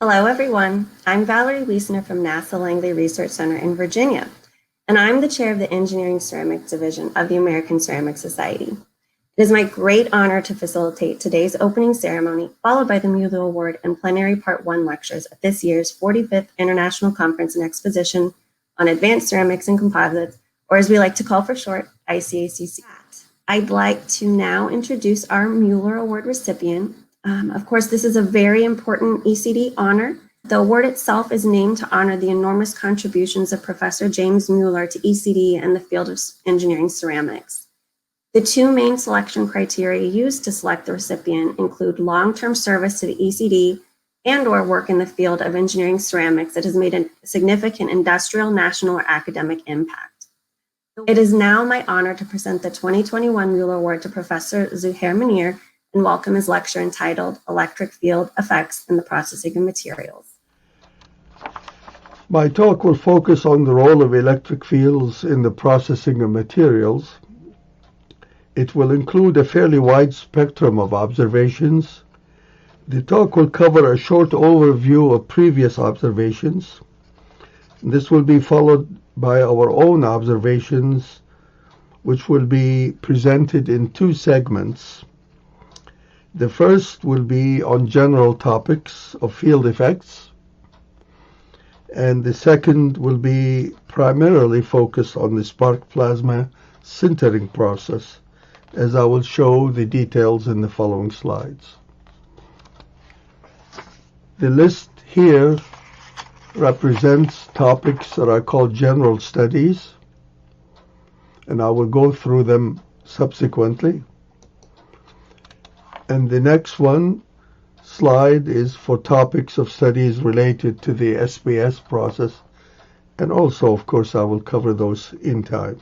Hello, everyone. I'm Valerie Wiesner from NASA Langley Research Center in Virginia, and I'm the chair of the Engineering Ceramics Division of the American Ceramic Society. It is my great honor to facilitate today's opening ceremony, followed by the Mueller Award and plenary Part 1 lectures at this year's 45th International Conference and Exposition on Advanced Ceramics and Composites, or as we like to call for short, ICACC. I'd like to now introduce our Mueller Award recipient. Of course, this is a very important ECD honor. The award itself is named to honor the enormous contributions of Professor James Mueller to ECD and the field of engineering ceramics. The two main selection criteria used to select the recipient include long-term service to the ECD and/or work in the field of engineering ceramics that has made a significant industrial, national, or academic impact. It is now my honor to present the 2021 Mueller Award to Professor Zuahair Munir and welcome his lecture entitled Electric Field Effects in the Processing of Materials. My talk will focus on the role of electric fields in the processing of materials. It will include a fairly wide spectrum of observations. The talk will cover a short overview of previous observations. This will be followed by our own observations, which will be presented in two segments. The first will be on general topics of field effects, and the second will be primarily focused on the spark plasma sintering process, as I will show the details in the following slides. The list here represents topics that I call general studies, and I will go through them subsequently. And the next slide is for topics of studies related to the SBS process. And also, of course, I will cover those in time.